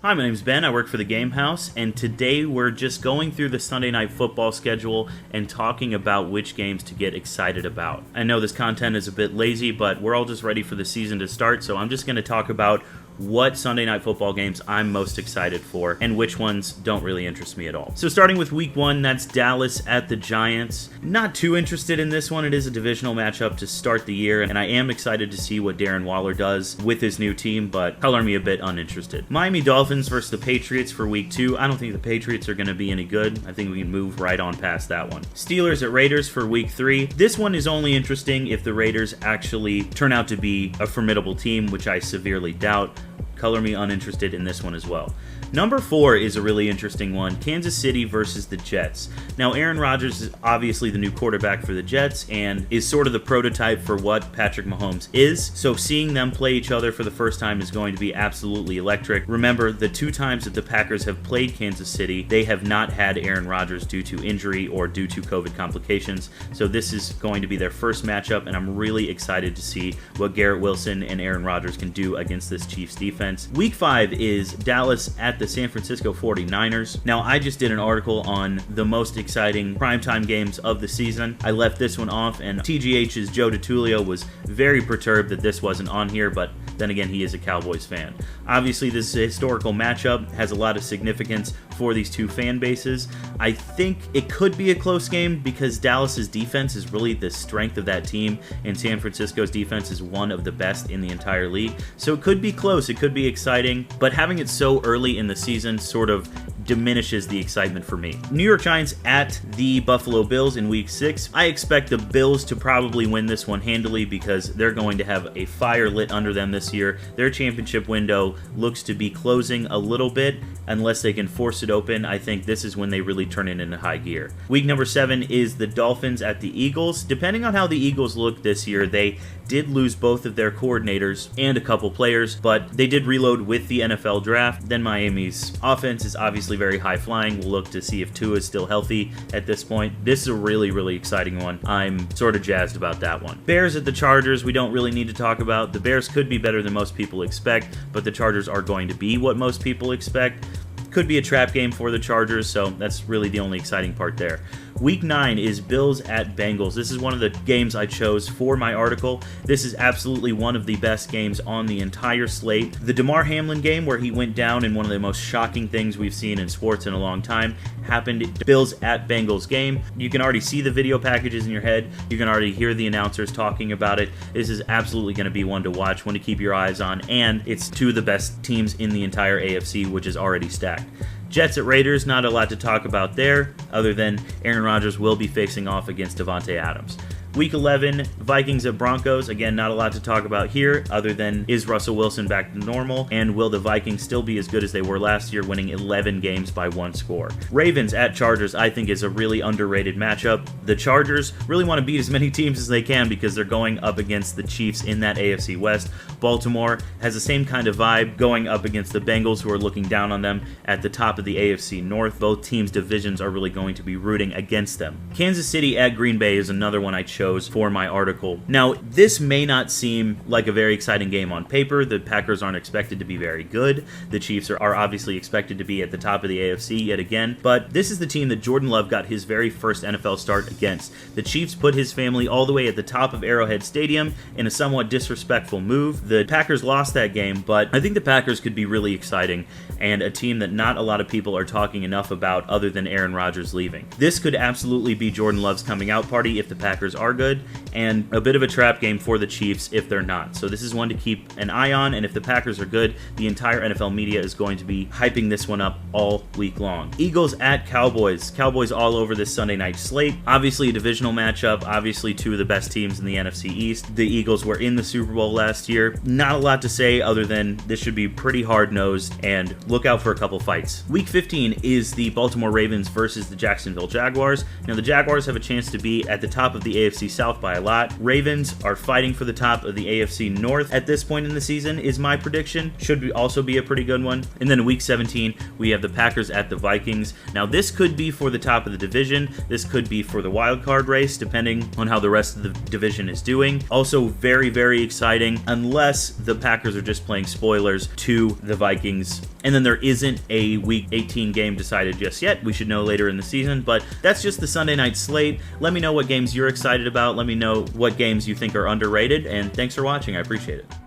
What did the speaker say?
Hi, my name's Ben. I work for the Game House, and today we're just going through the Sunday Night Football schedule and talking about which games to get excited about. I know this content is a bit lazy, but we're all just ready for the season to start, so I'm just going to talk about what Sunday Night Football games I'm most excited for and which ones don't really interest me at all. So starting with week 1, that's Dallas at the Giants. Not too interested in this one. It is a divisional matchup to start the year, and I am excited to see what Darren Waller does with his new team, but color me a bit uninterested. Miami Dolphins versus the Patriots for week 2. I don't think the Patriots are going to be any good. I think we can move right on past that one. Steelers at Raiders for week 3. This one is only interesting if the Raiders actually turn out to be a formidable team, which I severely doubt. Color me uninterested in this one as well. Number 4 is a really interesting one. Kansas City versus the Jets. Now, Aaron Rodgers is obviously the new quarterback for the Jets and is sort of the prototype for what Patrick Mahomes is. So seeing them play each other for the first time is going to be absolutely electric. Remember, the 2 times that the Packers have played Kansas City, they have not had Aaron Rodgers due to injury or due to COVID complications. So this is going to be their first matchup, and I'm really excited to see what Garrett Wilson and Aaron Rodgers can do against this Chiefs defense. Week 5 is Dallas at the San Francisco 49ers. Now, I just did an article on the most exciting primetime games of the season. I left this one off, and TGH's Joe DiTullio was very perturbed that this wasn't on here, but then again, he is a Cowboys fan. Obviously, this historical matchup has a lot of significance for these two fan bases. I think it could be a close game because Dallas's defense is really the strength of that team, and San Francisco's defense is one of the best in the entire league. So it could be close, it could be exciting, but having it so early in the season sort of diminishes the excitement for me. New York Giants at the Buffalo Bills in week 6. I expect the Bills to probably win this one handily because they're going to have a fire lit under them this year. Their championship window looks to be closing a little bit. Unless they can force it open, I think this is when they really turn it into high gear. Week number 7 is the Dolphins at the Eagles. Depending on how the Eagles look this year, they did lose both of their coordinators and a couple players, but they did reload with the NFL draft. Then Miami's offense is obviously very high flying. We'll look to see if Tua is still healthy at this point. This is a really, really exciting one. I'm sort of jazzed about that one. Bears at the Chargers, we don't really need to talk about. The Bears could be better than most people expect, but the Chargers are going to be what most people expect. Could be a trap game for the Chargers, so that's really the only exciting part there. Week 9 is Bills at Bengals. This is one of the games I chose for my article. This is absolutely one of the best games on the entire slate. The Damar Hamlin game, where he went down in one of the most shocking things we've seen in sports in a long time, happened at Bills at Bengals game. You can already see the video packages in your head. You can already hear the announcers talking about it. This is absolutely going to be one to watch, one to keep your eyes on, and it's 2 of the best teams in the entire AFC, which is already stacked. Jets at Raiders, not a lot to talk about there, other than Aaron Rodgers will be facing off against Davante Adams. Week 11, Vikings at Broncos. Again, not a lot to talk about here, other than is Russell Wilson back to normal, and will the Vikings still be as good as they were last year, winning 11 games by 1 score. Ravens at Chargers, I think, is a really underrated matchup. The Chargers really want to beat as many teams as they can because they're going up against the Chiefs in that AFC West. Baltimore has the same kind of vibe, going up against the Bengals, who are looking down on them at the top of the AFC North. Both teams' divisions are really going to be rooting against them. Kansas City at Green Bay is another one I chose for my article. Now, this may not seem like a very exciting game on paper. The Packers aren't expected to be very good. The Chiefs are obviously expected to be at the top of the AFC yet again, but this is the team that Jordan Love got his very first NFL start against. The Chiefs put his family all the way at the top of Arrowhead Stadium in a somewhat disrespectful move. The Packers lost that game, but I think the Packers could be really exciting and a team that not a lot of people are talking enough about other than Aaron Rodgers leaving. This could absolutely be Jordan Love's coming out party if the Packers are good, and a bit of a trap game for the Chiefs if they're not. So this is one to keep an eye on, and if the Packers are good, the entire NFL media is going to be hyping this one up all week long. Eagles at Cowboys. Cowboys all over this Sunday night slate. Obviously a divisional matchup, obviously 2 of the best teams in the NFC East. The Eagles were in the Super Bowl last year. Not a lot to say other than this should be pretty hard-nosed, and look out for a couple fights. Week 15 is the Baltimore Ravens versus the Jacksonville Jaguars. Now the Jaguars have a chance to be at the top of the AFC AFC South by a lot. Ravens are fighting for the top of the AFC North at this point in the season, is my prediction. Should also be a pretty good one. And then week 17, we have the Packers at the Vikings. Now, this could be for the top of the division. This could be for the wild card race, depending on how the rest of the division is doing. Also, very, very exciting, unless the Packers are just playing spoilers to the Vikings. And then there isn't a week 18 game decided just yet. We should know later in the season, but that's just the Sunday night slate. Let me know what games you're excited about. Let me know what games you think are underrated, and thanks for watching. I appreciate it.